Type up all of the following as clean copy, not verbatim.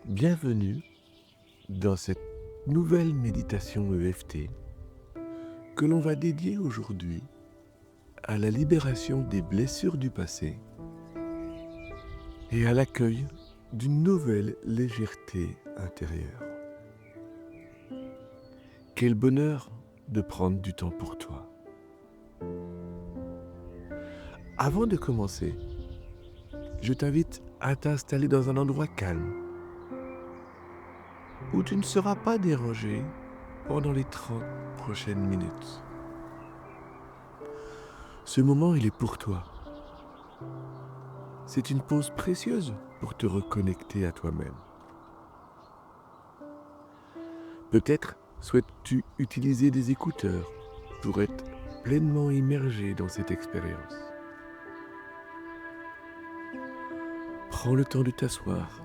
Bienvenue dans cette nouvelle méditation EFT que l'on va dédier aujourd'hui à la libération des blessures du passé et à l'accueil d'une nouvelle légèreté intérieure. Quel bonheur de prendre du temps pour toi. Avant de commencer, je t'invite à t'installer dans un endroit calme où tu ne seras pas dérangé pendant les 30 prochaines minutes. Ce moment, il est pour toi. C'est une pause précieuse pour te reconnecter à toi-même. Peut-être souhaites-tu utiliser des écouteurs pour être pleinement immergé dans cette expérience. Prends le temps de t'asseoir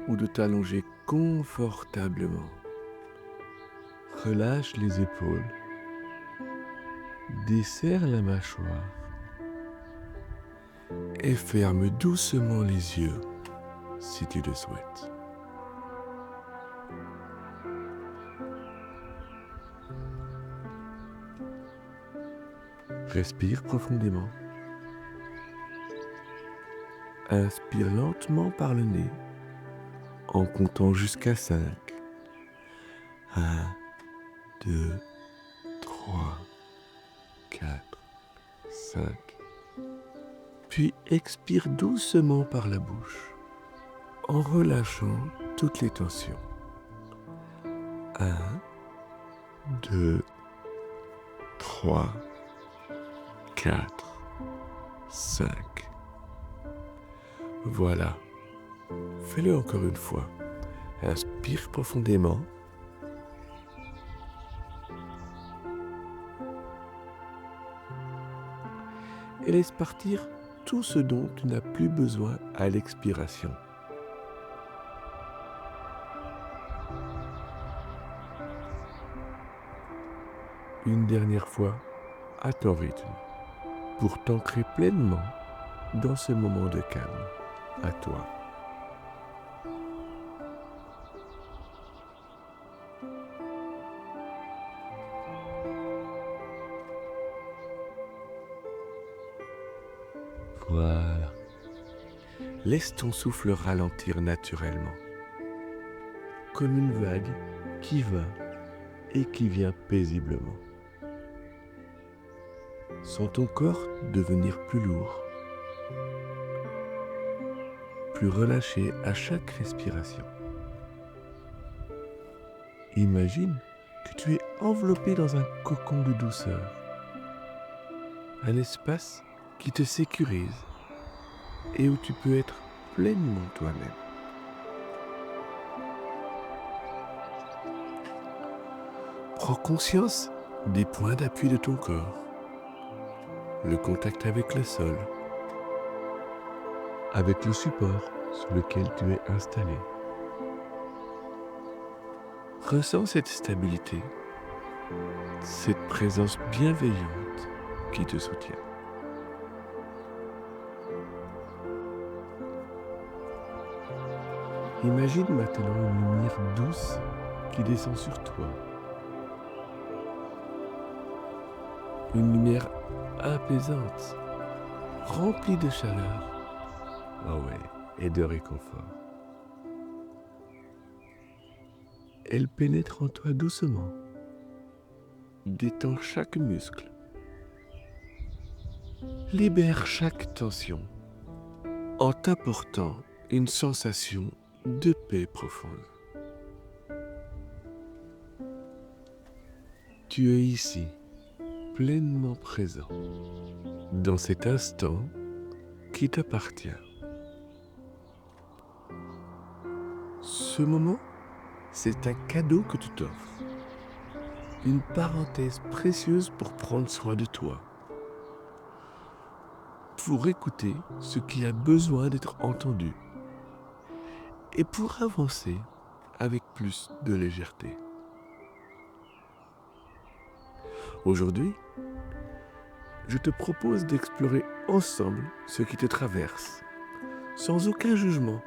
ou de t'allonger confortablement. Relâche les épaules, desserre la mâchoire et ferme doucement les yeux si tu le souhaites. Respire profondément. Inspire lentement par le nez en comptant jusqu'à 5. 1, 2, 3, 4, 5. Puis expire doucement par la bouche en relâchant toutes les tensions. 1, 2, 3, 4, 5. Voilà. Fais-le encore une fois. Inspire profondément. Et laisse partir tout ce dont tu n'as plus besoin à l'expiration. Une dernière fois, à ton rythme, pour t'ancrer pleinement dans ce moment de calme. À toi. Voilà. Laisse ton souffle ralentir naturellement, comme une vague qui va et qui vient paisiblement. Sens ton corps devenir plus lourd, plus relâché à chaque respiration. Imagine que tu es enveloppé dans un cocon de douceur, un espace qui te sécurise et où tu peux être pleinement toi-même. Prends conscience des points d'appui de ton corps, le contact avec le sol, avec le support sur lequel tu es installé. Ressens cette stabilité, cette présence bienveillante qui te soutient. Imagine maintenant une lumière douce qui descend sur toi. Une lumière apaisante, remplie de chaleur. Ah ouais, et de réconfort. Elle pénètre en toi doucement, détend chaque muscle, libère chaque tension en t'apportant une sensation de paix profonde. Tu es ici, pleinement présent, dans cet instant qui t'appartient. Ce moment, c'est un cadeau que tu t'offres, une parenthèse précieuse pour prendre soin de toi, pour écouter ce qui a besoin d'être entendu et pour avancer avec plus de légèreté. Aujourd'hui, je te propose d'explorer ensemble ce qui te traverse, sans aucun jugement,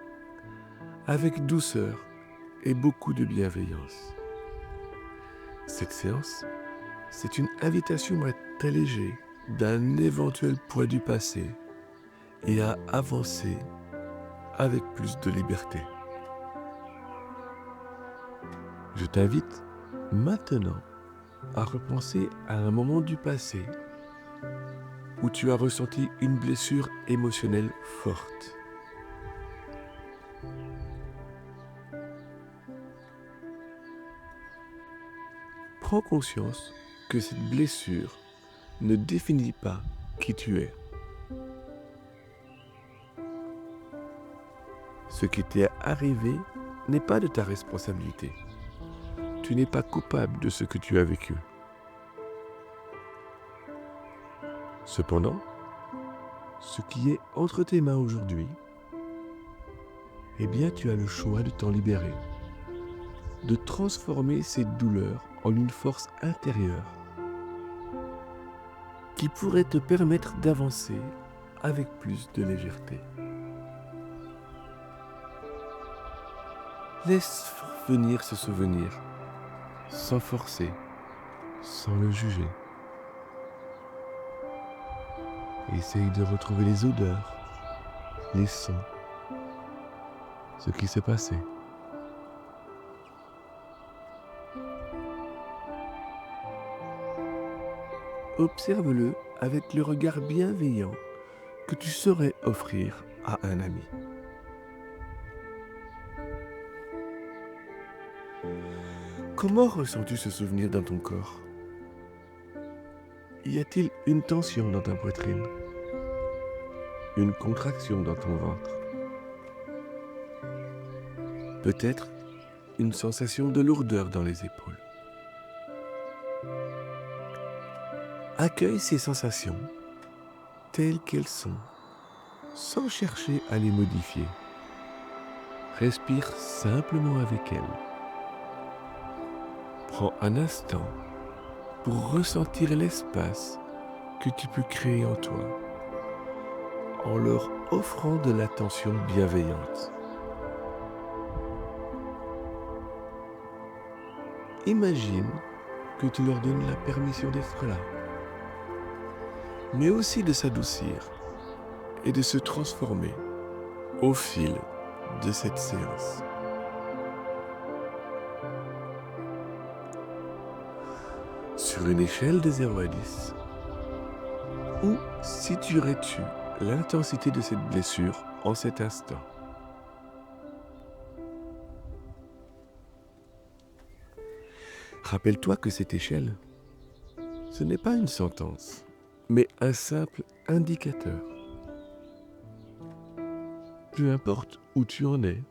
avec douceur et beaucoup de bienveillance. Cette séance, c'est une invitation à t'alléger d'un éventuel poids du passé et à avancer avec plus de liberté. Je t'invite maintenant à repenser à un moment du passé où tu as ressenti une blessure émotionnelle forte. Prends conscience que cette blessure ne définit pas qui tu es. Ce qui t'est arrivé n'est pas de ta responsabilité. Tu n'es pas coupable de ce que tu as vécu. Cependant, ce qui est entre tes mains aujourd'hui, eh bien tu as le choix de t'en libérer, de transformer cette douleur en une force intérieure qui pourrait te permettre d'avancer avec plus de légèreté. Laisse venir ce souvenir, sans forcer, sans le juger. Essaye de retrouver les odeurs, les sons, ce qui s'est passé. Observe-le avec le regard bienveillant que tu saurais offrir à un ami. Comment ressens-tu ce souvenir dans ton corps? Y a-t-il une tension dans ta poitrine? Une contraction dans ton ventre? Peut-être une sensation de lourdeur dans les épaules? Accueille ces sensations telles qu'elles sont, sans chercher à les modifier. Respire simplement avec elles. Prends un instant pour ressentir l'espace que tu peux créer en toi, en leur offrant de l'attention bienveillante. Imagine que tu leur donnes la permission d'être là, mais aussi de s'adoucir et de se transformer au fil de cette séance. Sur une échelle de 0 à 10, où situerais-tu l'intensité de cette blessure en cet instant? Rappelle-toi que cette échelle, ce n'est pas une sentence, mais un simple indicateur. Peu importe où tu en es,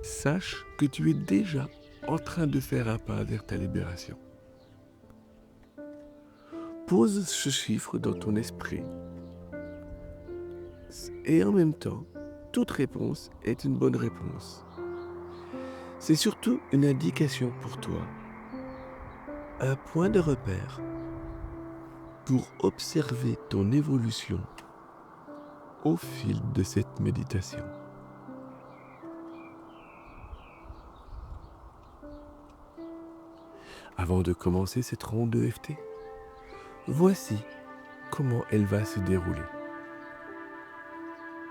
sache que tu es déjà en train de faire un pas vers ta libération. Pose ce chiffre dans ton esprit. Et en même temps, toute réponse est une bonne réponse. C'est surtout une indication pour toi, un point de repère pour observer ton évolution au fil de cette méditation. Avant de commencer cette ronde de EFT, voici comment elle va se dérouler.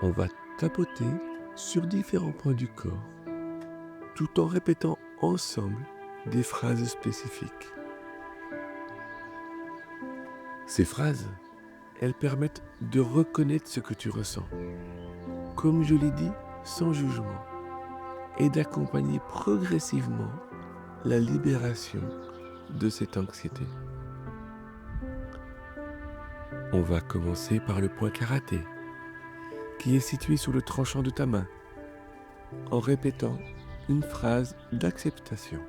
On va tapoter sur différents points du corps, tout en répétant ensemble des phrases spécifiques. Ces phrases, elles permettent de reconnaître ce que tu ressens, comme je l'ai dit, sans jugement, et d'accompagner progressivement la libération de cette anxiété. On va commencer par le point karaté, qui est situé sur le tranchant de ta main, en répétant une phrase d'acceptation.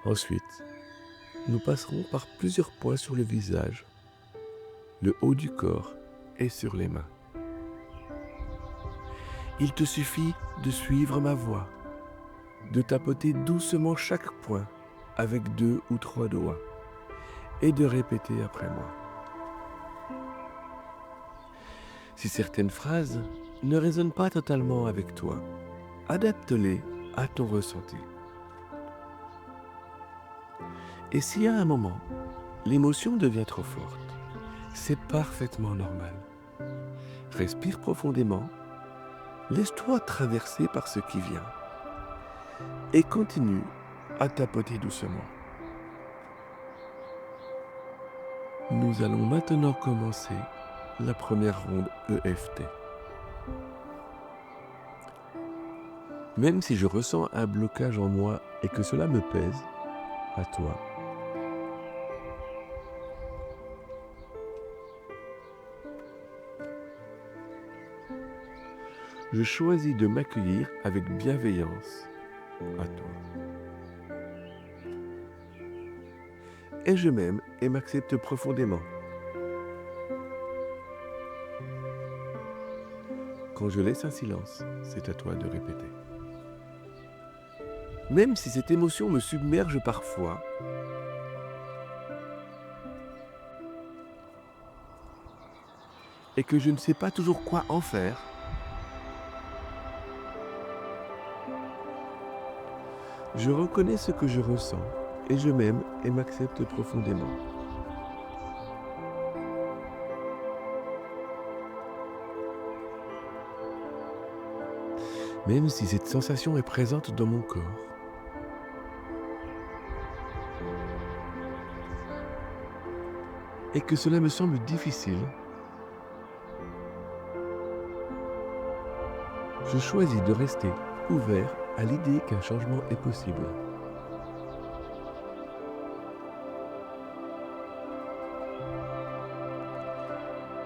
Ensuite, nous passerons par plusieurs points sur le visage, le haut du corps et sur les mains. Il te suffit de suivre ma voix, de tapoter doucement chaque point avec 2 ou 3 doigts et de répéter après moi. Si certaines phrases ne résonnent pas totalement avec toi, adapte-les à ton ressenti. Et si à un moment, l'émotion devient trop forte, c'est parfaitement normal. Respire profondément, laisse-toi traverser par ce qui vient et continue à tapoter doucement. Nous allons maintenant commencer la première ronde EFT. Même si je ressens un blocage en moi et que cela me pèse, à toi. Je choisis de m'accueillir avec bienveillance à toi. Et je m'aime et m'accepte profondément. Quand je laisse un silence, c'est à toi de répéter. Même si cette émotion me submerge parfois, et que je ne sais pas toujours quoi en faire, je reconnais ce que je ressens et je m'aime et m'accepte profondément. Même si cette sensation est présente dans mon corps, et que cela me semble difficile, je choisis de rester ouvert à l'idée qu'un changement est possible.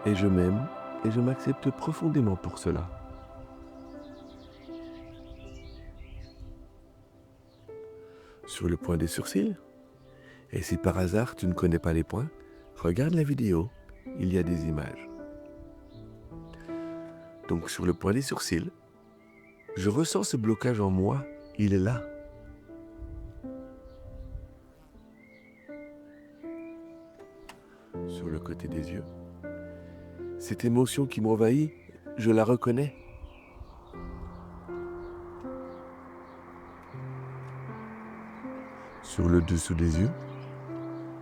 Et je m'aime et je m'accepte profondément pour cela. Sur le point des sourcils, et si par hasard tu ne connais pas les points, regarde la vidéo, il y a des images. Donc sur le point des sourcils, je ressens ce blocage en moi, il est là. Sur le côté des yeux, cette émotion qui m'envahit, je la reconnais. Sur le dessous des yeux,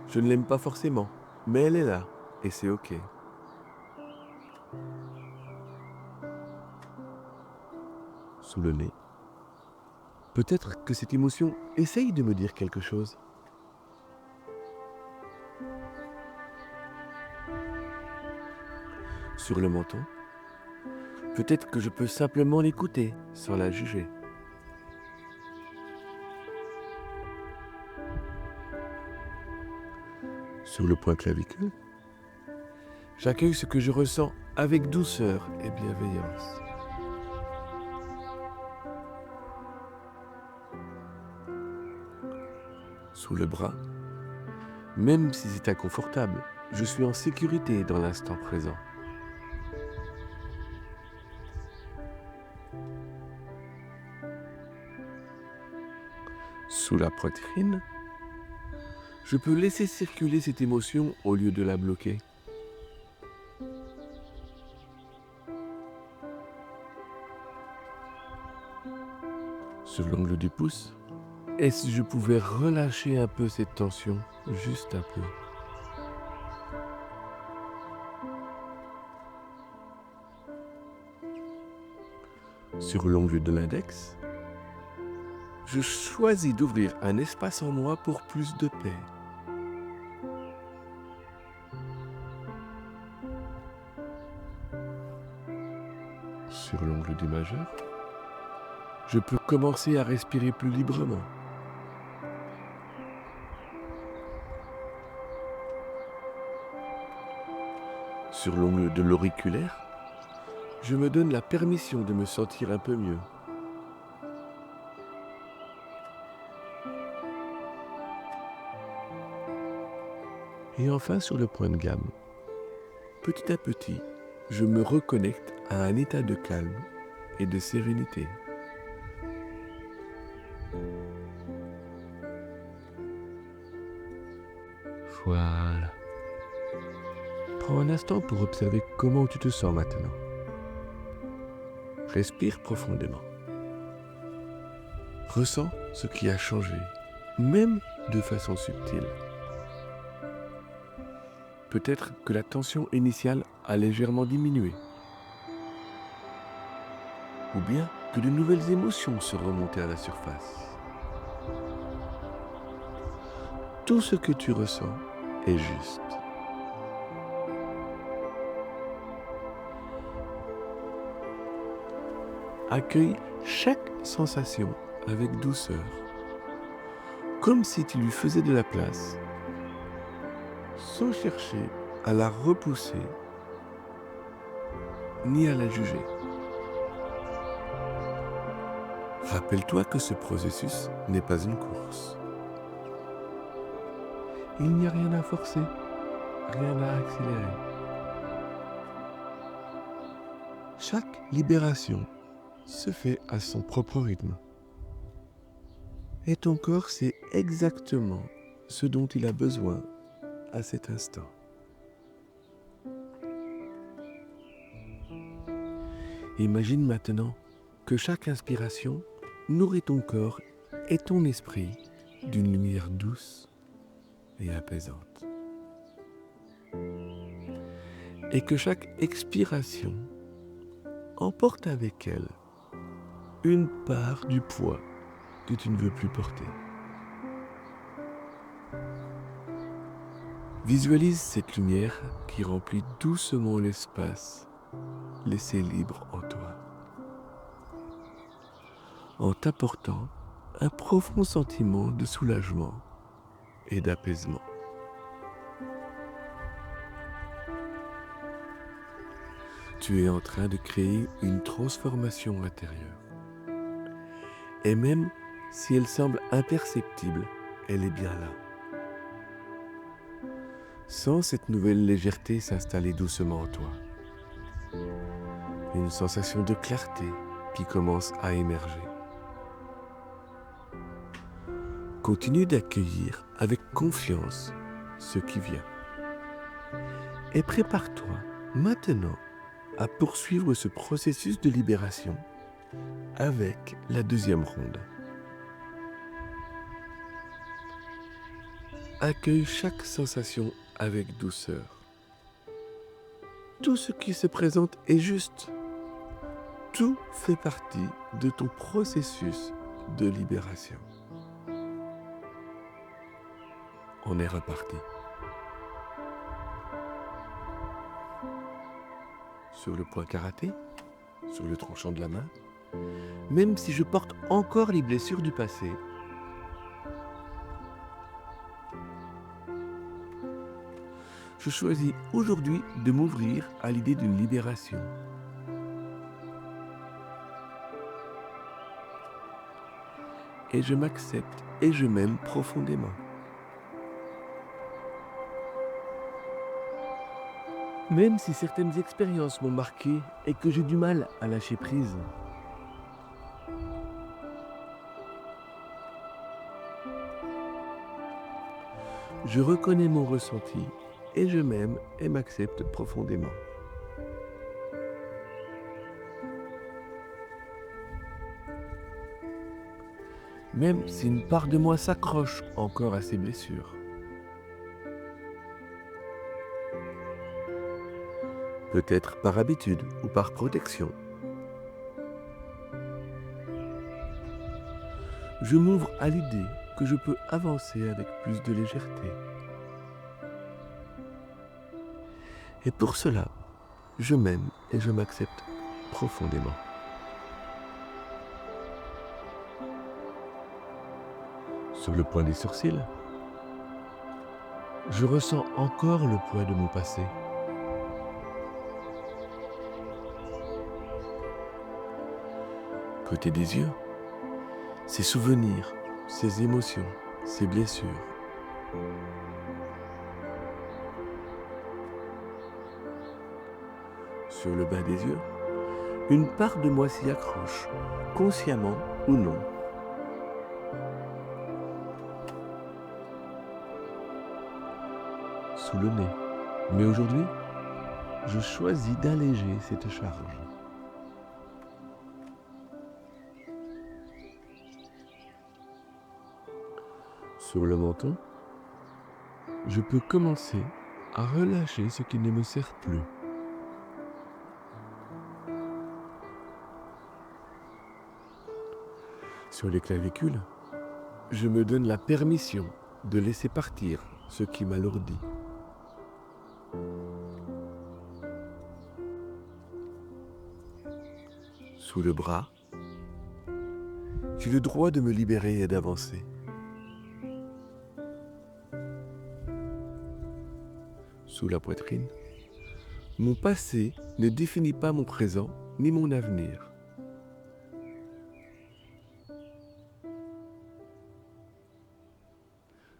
je ne l'aime pas forcément, mais elle est là, et c'est ok. Sous le nez, peut-être que cette émotion essaye de me dire quelque chose. Sur le menton, peut-être que je peux simplement l'écouter sans la juger. Sur le point clavicule, j'accueille ce que je ressens avec douceur et bienveillance. Sous le bras, même si c'est inconfortable, je suis en sécurité dans l'instant présent. Sous la poitrine, je peux laisser circuler cette émotion au lieu de la bloquer. Sur l'ongle du pouce, et si je pouvais relâcher un peu cette tension, juste un peu. Sur l'ongle de l'index, je choisis d'ouvrir un espace en moi pour plus de paix. Sur l'ongle du majeur, je peux commencer à respirer plus librement. Sur l'ongle de l'auriculaire, je me donne la permission de me sentir un peu mieux. Et enfin sur le point de gamme, petit à petit, je me reconnecte à un état de calme et de sérénité. Voilà. Prends un instant pour observer comment tu te sens maintenant. Respire profondément. Ressens ce qui a changé, même de façon subtile. Peut-être que la tension initiale a légèrement diminué. Ou bien que de nouvelles émotions sont remontées à la surface. Tout ce que tu ressens est juste. Accueille chaque sensation avec douceur, comme si tu lui faisais de la place, sans chercher à la repousser ni à la juger. Rappelle-toi que ce processus n'est pas une course. Il n'y a rien à forcer, rien à accélérer. Chaque libération se fait à son propre rythme. Et ton corps sait exactement ce dont il a besoin à cet instant. Imagine maintenant que chaque inspiration nourrit ton corps et ton esprit d'une lumière douce et apaisante. Et que chaque expiration emporte avec elle une part du poids que tu ne veux plus porter. Visualise cette lumière qui remplit doucement l'espace laissé libre en toi, en t'apportant un profond sentiment de soulagement et d'apaisement. Tu es en train de créer une transformation intérieure. Et même si elle semble imperceptible, elle est bien là. Sens cette nouvelle légèreté s'installer doucement en toi. Une sensation de clarté qui commence à émerger. Continue d'accueillir avec confiance ce qui vient. Et prépare-toi maintenant à poursuivre ce processus de libération avec la deuxième ronde. Accueille chaque sensation avec douceur. Tout ce qui se présente est juste. Tout fait partie de ton processus de libération. On est reparti. Sur le point karaté, sur le tranchant de la main, même si je porte encore les blessures du passé, je choisis aujourd'hui de m'ouvrir à l'idée d'une libération. Et je m'accepte et je m'aime profondément. Même si certaines expériences m'ont marqué et que j'ai du mal à lâcher prise. Je reconnais mon ressenti et je m'aime et m'accepte profondément. Même si une part de moi s'accroche encore à ces blessures. Peut-être par habitude ou par protection. Je m'ouvre à l'idée que je peux avancer avec plus de légèreté. Et pour cela, je m'aime et je m'accepte profondément. Sur le point des sourcils, je ressens encore le poids de mon passé. Côté des yeux, ces souvenirs, ces émotions, ces blessures. Sur le bas des yeux, une part de moi s'y accroche, consciemment ou non. Sous le nez. Mais aujourd'hui, je choisis d'alléger cette charge. Sur le menton, je peux commencer à relâcher ce qui ne me sert plus. Sur les clavicules, je me donne la permission de laisser partir ce qui m'alourdit. Sous le bras, j'ai le droit de me libérer et d'avancer. Sous la poitrine, mon passé ne définit pas mon présent ni mon avenir.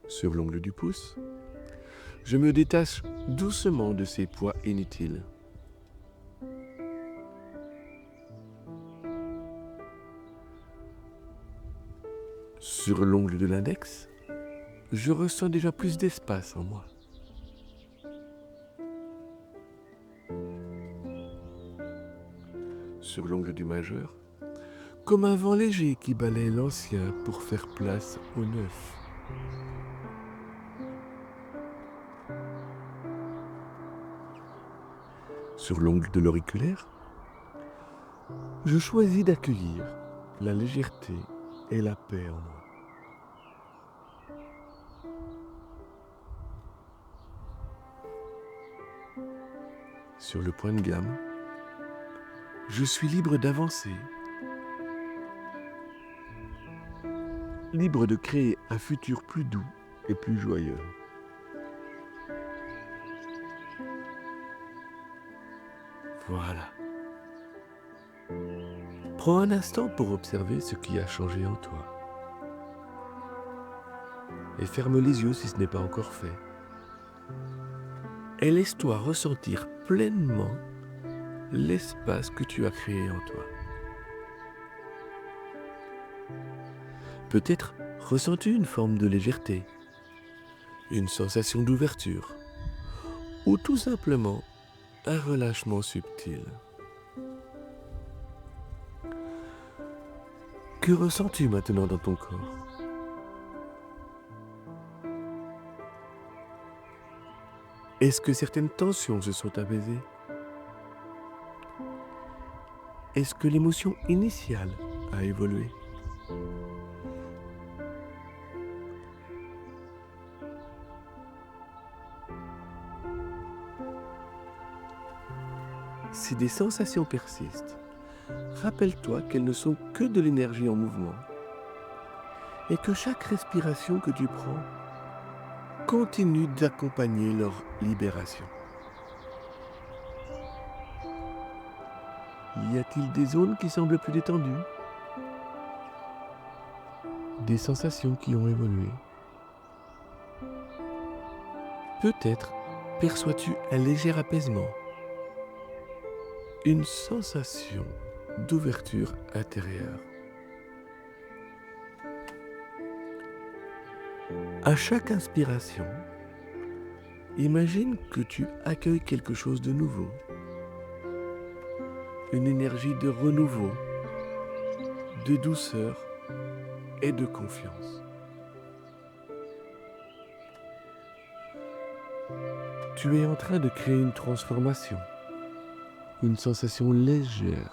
Sur l'ongle du pouce, je me détache doucement de ces poids inutiles. Sur l'ongle de l'index, je ressens déjà plus d'espace en moi. Sur l'ongle du majeur, comme un vent léger qui balaye l'ancien pour faire place au neuf. Sur l'ongle de l'auriculaire, je choisis d'accueillir la légèreté et la paix en moi. Sur le point de gamme, je suis libre d'avancer, libre de créer un futur plus doux et plus joyeux. Voilà. Prends un instant pour observer ce qui a changé en toi. Et ferme les yeux si ce n'est pas encore fait. Et laisse-toi ressentir pleinement l'espace que tu as créé en toi. Peut-être ressens-tu une forme de légèreté, une sensation d'ouverture, ou tout simplement un relâchement subtil. Que ressens-tu maintenant dans ton corps ? Est-ce que certaines tensions se sont apaisées ? Est-ce que l'émotion initiale a évolué ? Si des sensations persistent, rappelle-toi qu'elles ne sont que de l'énergie en mouvement et que chaque respiration que tu prends continue d'accompagner leur libération. Y a-t-il des zones qui semblent plus détendues ? Des sensations qui ont évolué ? Peut-être perçois-tu un léger apaisement, une sensation d'ouverture intérieure. À chaque inspiration, imagine que tu accueilles quelque chose de nouveau, une énergie de renouveau, de douceur et de confiance. Tu es en train de créer une transformation, une sensation légère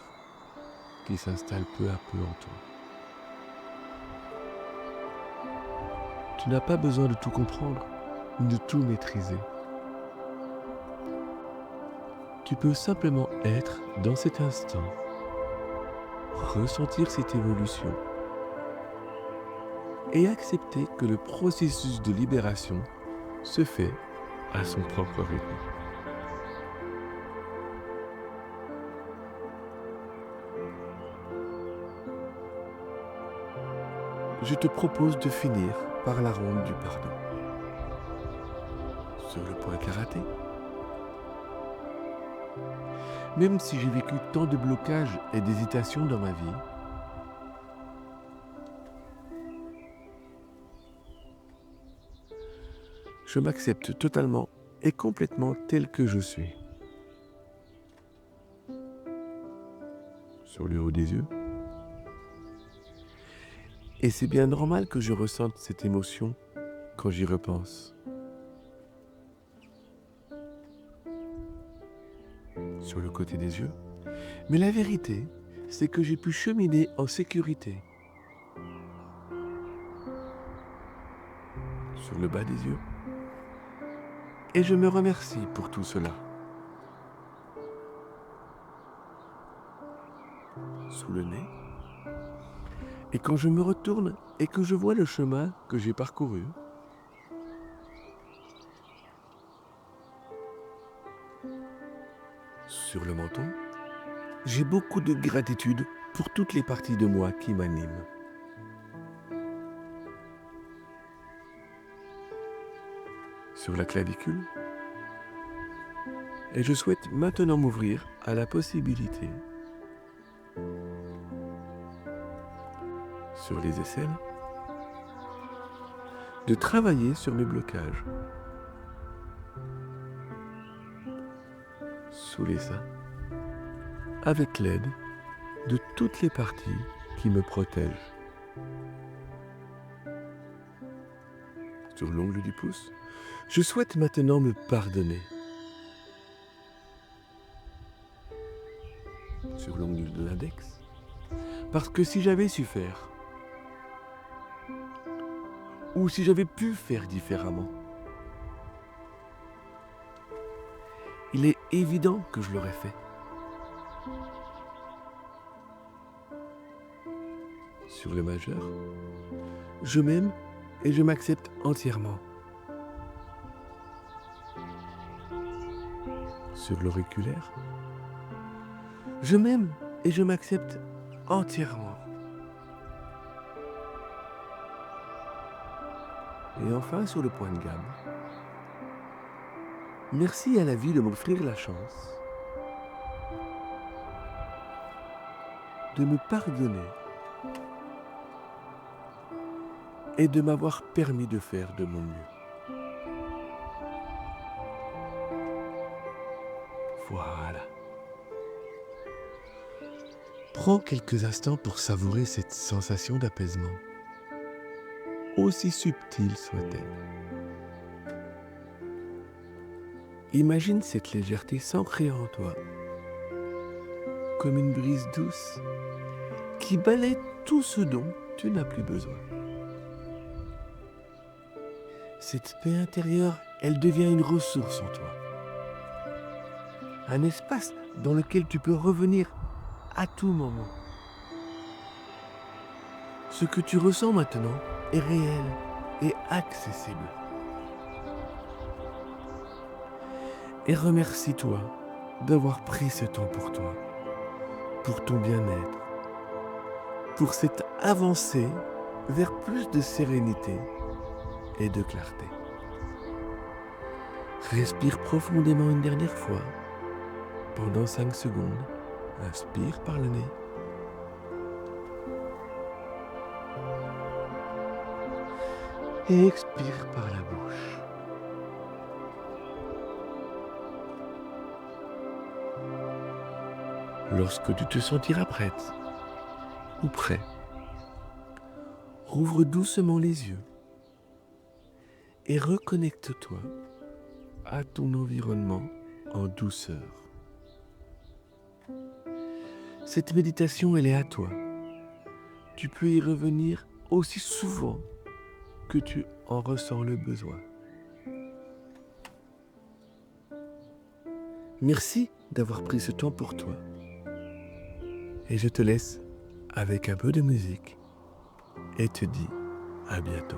qui s'installe peu à peu en toi. Tu n'as pas besoin de tout comprendre, ni de tout maîtriser. Tu peux simplement être dans cet instant, ressentir cette évolution et accepter que le processus de libération se fait à son propre rythme. Je te propose de finir par la ronde du pardon. Sur le point karaté. Même si j'ai vécu tant de blocages et d'hésitations dans ma vie, je m'accepte totalement et complètement tel que je suis. Sur le haut des yeux. Et c'est bien normal que je ressente cette émotion quand j'y repense. Sur le côté des yeux. Mais la vérité, c'est que j'ai pu cheminer en sécurité. Sur le bas des yeux. Et je me remercie pour tout cela. Sous le nez. Et quand je me retourne et que je vois le chemin que j'ai parcouru, sur le menton, j'ai beaucoup de gratitude pour toutes les parties de moi qui m'animent. Sur la clavicule, et je souhaite maintenant m'ouvrir à la possibilité. Sur les aisselles, de travailler sur mes blocages. Sous les seins, avec l'aide de toutes les parties qui me protègent. Sur l'ongle du pouce, je souhaite maintenant me pardonner. Sur l'ongle de l'index, parce que si j'avais su faire, ou si j'avais pu faire différemment, il est évident que je l'aurais fait. Sur le majeur, je m'aime et je m'accepte entièrement. Sur l'auriculaire, je m'aime et je m'accepte entièrement. Et enfin sur le point de gamme, merci à la vie de m'offrir la chance de me pardonner et de m'avoir permis de faire de mon mieux. Voilà. Prends quelques instants pour savourer cette sensation d'apaisement, aussi subtile soit-elle. Imagine cette légèreté s'ancrer en toi, comme une brise douce qui balaie tout ce dont tu n'as plus besoin. Cette paix intérieure, elle devient une ressource en toi. Un espace dans lequel tu peux revenir à tout moment. Ce que tu ressens maintenant est réel et accessible. Et remercie-toi d'avoir pris ce temps pour toi, pour ton bien-être, pour cette avancée vers plus de sérénité et de clarté. Respire profondément une dernière fois. Pendant 5 secondes, inspire par le nez. Et expire par la bouche. Lorsque tu te sentiras prête ou prêt, rouvre doucement les yeux et reconnecte-toi à ton environnement en douceur. Cette méditation, elle est à toi. Tu peux y revenir aussi souvent que tu en ressens le besoin. Merci d'avoir pris ce temps pour toi. Et je te laisse avec un peu de musique et te dis à bientôt.